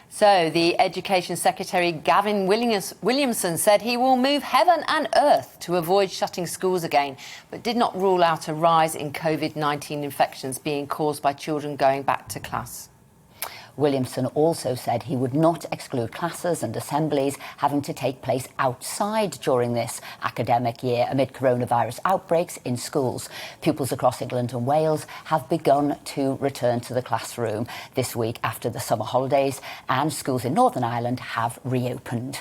So, the Education Secretary Gavin Williamson said he will move heaven and earth to avoid shutting schools again, but did not rule out a rise in COVID-19 infections being caused by children going back to class. Williamson also said he would not exclude classes and assemblies having to take place outside during this academic year amid coronavirus outbreaks in schools. Pupils across England and Wales have begun to return to the classroom this week after the summer holidays, and schools in Northern Ireland have reopened.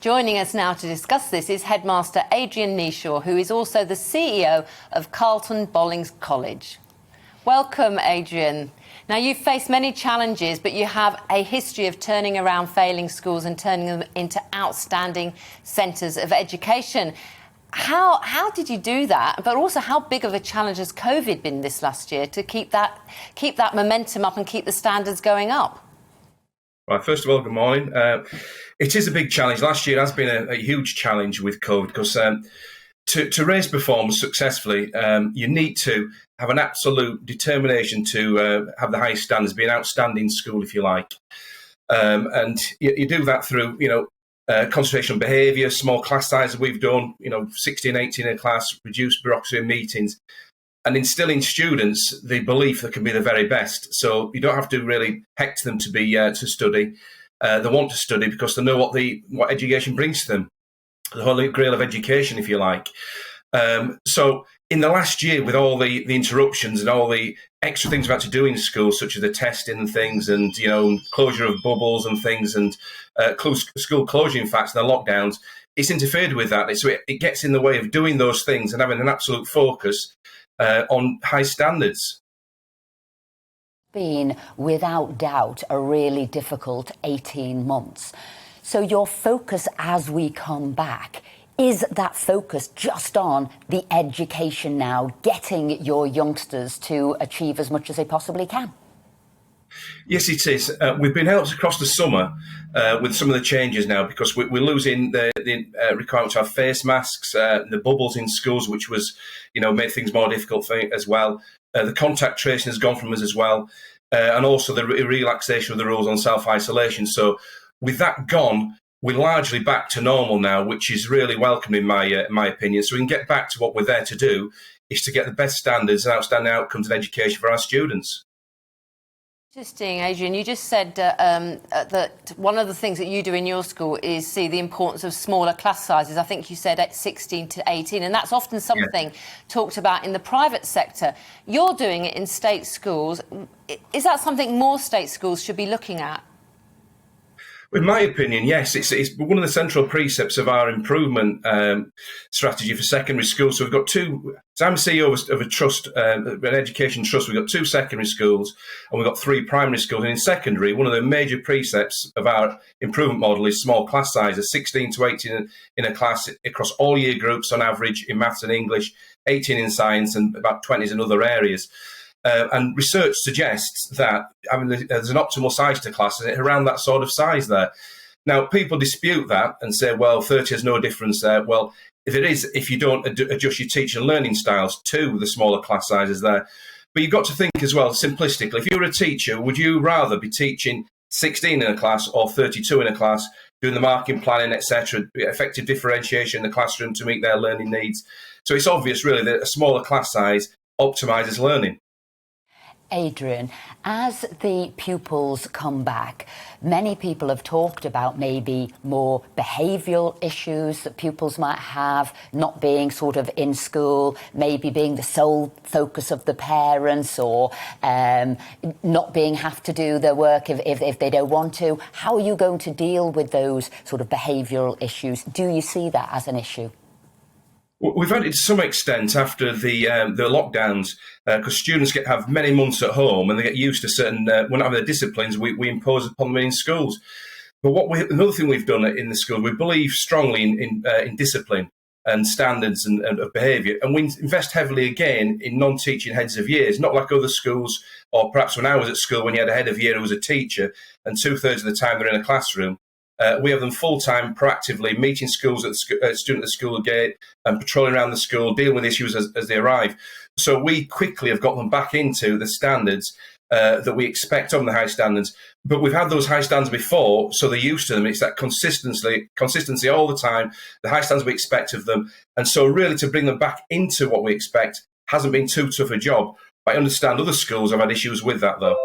Joining us now to discuss this is Headmaster Adrian Kneeshaw, who is also the CEO of Carlton Bolling College. Welcome, Adrian. Now, you've faced many challenges, but you have a history of turning around failing schools and turning them into outstanding centres of education. How did you do that? But also, how big of a challenge has COVID been this last year to keep that momentum up and keep the standards going up? Right, first of all, good morning. It is a big challenge. Last year has been a huge challenge with COVID because to raise performance successfully, you need to have an absolute determination to have the highest standards, be an outstanding school, if you like. And you do that through, concentration on behaviour, small class sizes we've done, 16, 18 in a class, reduced bureaucracy in meetings, and instilling students the belief they can be the very best. So you don't have to really hector them to be to study. They want to study because they know what education brings to them. The holy grail of education, if you like. So in the last year, with all the interruptions and all the extra things we've had to do in schools, such as the testing and things, and closure of bubbles and things, and school closure, in fact, and the lockdowns, it's interfered with that. So it gets in the way of doing those things and having an absolute focus on high standards. Been without doubt a really difficult 18 months. So your focus as we come back, is that focus just on the education now, getting your youngsters to achieve as much as they possibly can? Yes, it is. We've been helped across the summer with some of the changes now because we're losing the requirement to have face masks, the bubbles in schools, which was, made things more difficult as well. The contact tracing has gone from us as well, and also the relaxation of the rules on self-isolation. So with that gone, we're largely back to normal now, which is really welcome in my opinion. So we can get back to what we're there to do, is to get the best standards and outstanding outcomes in education for our students. Interesting, Adrian. You just said that one of the things that you do in your school is see the importance of smaller class sizes. I think you said at 16 to 18, and that's often something talked about in the private sector. You're doing it in state schools. Is that something more state schools should be looking at? In my opinion, yes, it's one of the central precepts of our improvement strategy for secondary schools. So we've got two. So I'm CEO of a trust, an education trust. We've got 2 secondary schools and we've got 3 primary schools. And in secondary, one of the major precepts of our improvement model is small class sizes, 16 to 18 in a class across all year groups on average in maths and English, 18 in science, and about 20s in other areas. And research suggests that there's an optimal size to classes around that sort of size there. Now, people dispute that and say, well, 30 has no difference there. Well, if you don't adjust your teaching and learning styles to the smaller class sizes there. But you've got to think as well, simplistically, if you were a teacher, would you rather be teaching 16 in a class or 32 in a class, doing the marking, planning, etc., effective differentiation in the classroom to meet their learning needs? So it's obvious, really, that a smaller class size optimises learning. Adrian, as the pupils come back, many people have talked about maybe more behavioural issues that pupils might have, not being sort of in school, maybe being the sole focus of the parents, or not being have to do their work if they don't want to. How are you going to deal with those sort of behavioural issues? Do you see that as an issue? We've had it to some extent after the lockdowns, because students have many months at home and they get used to certain, when having the disciplines we impose upon them in schools. But another thing we've done in the school, we believe strongly in discipline and standards and of behaviour, and we invest heavily again in non-teaching heads of years, not like other schools, or perhaps when I was at school when you had a head of year who was a teacher and 2/3 of the time they're in a classroom. We have them full-time, proactively meeting schools at the student at the school gate and patrolling around the school, dealing with issues as they arrive. So we quickly have got them back into the standards that we expect on the high standards. But we've had those high standards before, so they're used to them. It's that consistency all the time, the high standards we expect of them. And so really to bring them back into what we expect hasn't been too tough a job. I understand other schools have had issues with that, though.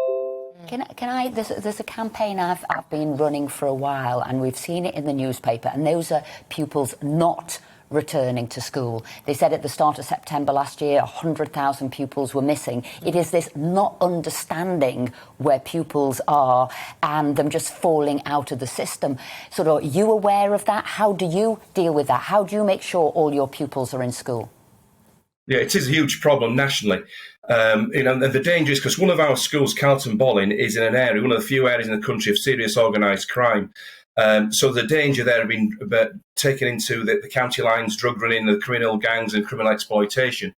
There's a campaign I've been running for a while, and we've seen it in the newspaper, and those are pupils not returning to school. They said at the start of September last year, 100,000 pupils were missing. It is this not understanding where pupils are and them just falling out of the system. So are you aware of that? How do you deal with that? How do you make sure all your pupils are in school? Yeah, it is a huge problem nationally. And the danger is because one of our schools, Carlton Bolling, is in an area, one of the few areas in the country of serious organised crime. So the danger there have been taken into the county lines, drug running, the criminal gangs and criminal exploitation.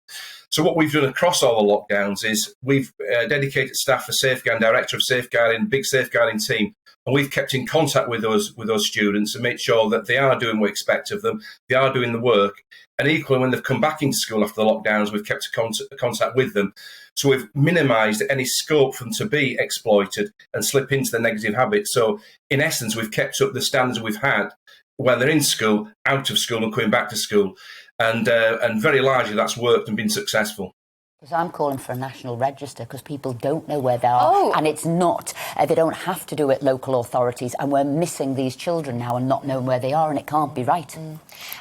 So what we've done across all the lockdowns is we've dedicated staff for safeguarding, director of safeguarding, big safeguarding team. And we've kept in contact with those students and made sure that they are doing what we expect of them, they are doing the work. And equally, when they've come back into school after the lockdowns, we've kept contact with them. So we've minimised any scope for them to be exploited and slip into the negative habits. So in essence, we've kept up the standards we've had when they're in school, out of school and coming back to school. And very largely that's worked and been successful. Because I'm calling for a national register because people don't know where they are. And it's not, they don't have to do it local authorities, and we're missing these children now and not knowing where they are, and it can't be right.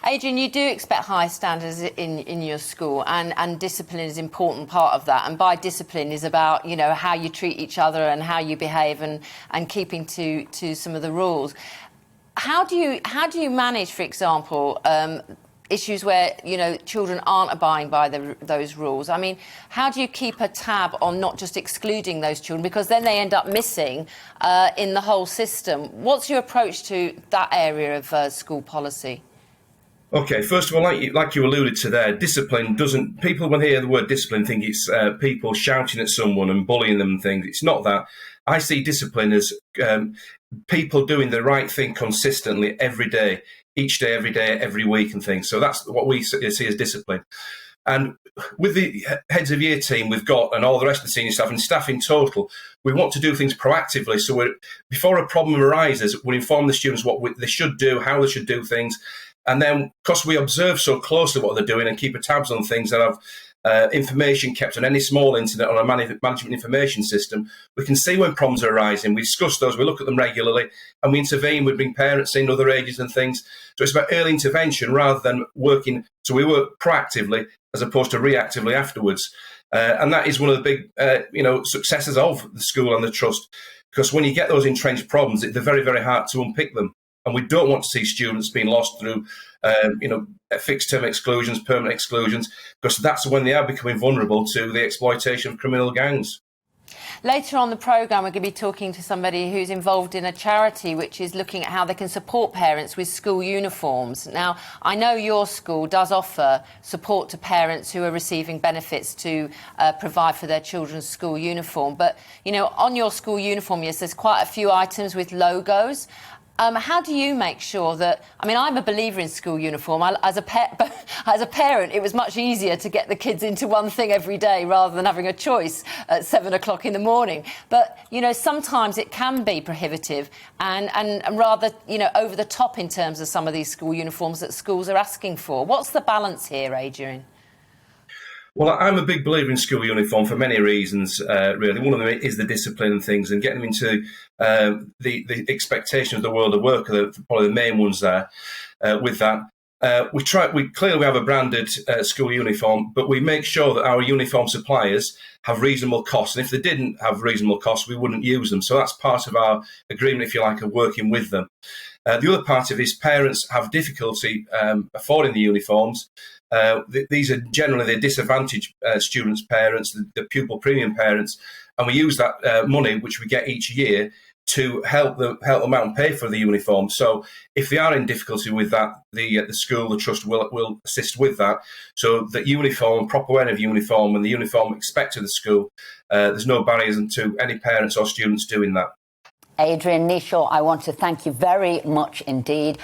Adrian, you do expect high standards in your school, and discipline is an important part of that. And by discipline is about, how you treat each other and how you behave and keeping to some of the rules. How do you manage, for example, issues where children aren't abiding by those rules? I mean, how do you keep a tab on not just excluding those children, because then they end up missing in the whole system? What's your approach to that area of school policy? Okay, first of all, like you alluded to there, discipline doesn't... People, when they hear the word discipline, think it's people shouting at someone and bullying them and things. It's not that. I see discipline as people doing the right thing consistently every day, each day, every week and things. So that's what we see as discipline. And with the heads of year team we've got and all the rest of the senior staff and staff in total, we want to do things proactively. So before a problem arises, we inform the students what they should do, how they should do things. And then, because we observe so closely what they're doing and keep tabs on things and have information kept on any small incident on a management information system, we can see when problems are arising. We discuss those, we look at them regularly, and we intervene. We bring parents in, other ages and things. So it's about early intervention rather than working. So we work proactively as opposed to reactively afterwards. And that is one of the big successes of the school and the trust, because when you get those entrenched problems, they're very, very hard to unpick them. And we don't want to see students being lost through, fixed-term exclusions, permanent exclusions, because that's when they are becoming vulnerable to the exploitation of criminal gangs. Later on the programme, we're going to be talking to somebody who's involved in a charity which is looking at how they can support parents with school uniforms. Now, I know your school does offer support to parents who are receiving benefits to provide for their children's school uniform. But, on your school uniform, yes, there's quite a few items with logos. How do you make sure that... I mean, I'm a believer in school uniform. As a parent, it was much easier to get the kids into one thing every day rather than having a choice at 7 o'clock in the morning. But, sometimes it can be prohibitive and rather, over the top in terms of some of these school uniforms that schools are asking for. What's the balance here, Adrian? Well, I'm a big believer in school uniform for many reasons, really. One of them is the discipline and things, and getting them into the expectation of the world of work are probably the main ones there. With that, we clearly have a branded school uniform, but we make sure that our uniform suppliers have reasonable costs. And if they didn't have reasonable costs, we wouldn't use them. So that's part of our agreement, if you like, of working with them. The other part of it is parents have difficulty affording the uniforms. These are generally the disadvantaged students' parents, the pupil premium parents, and we use that money, which we get each year, to help them out and pay for the uniform. So if they are in difficulty with that, the school, the trust will assist with that. So that uniform, proper wearing of uniform, and the uniform expected of the school, there's no barriers to any parents or students doing that. Adrian Kneeshaw, I want to thank you very much indeed.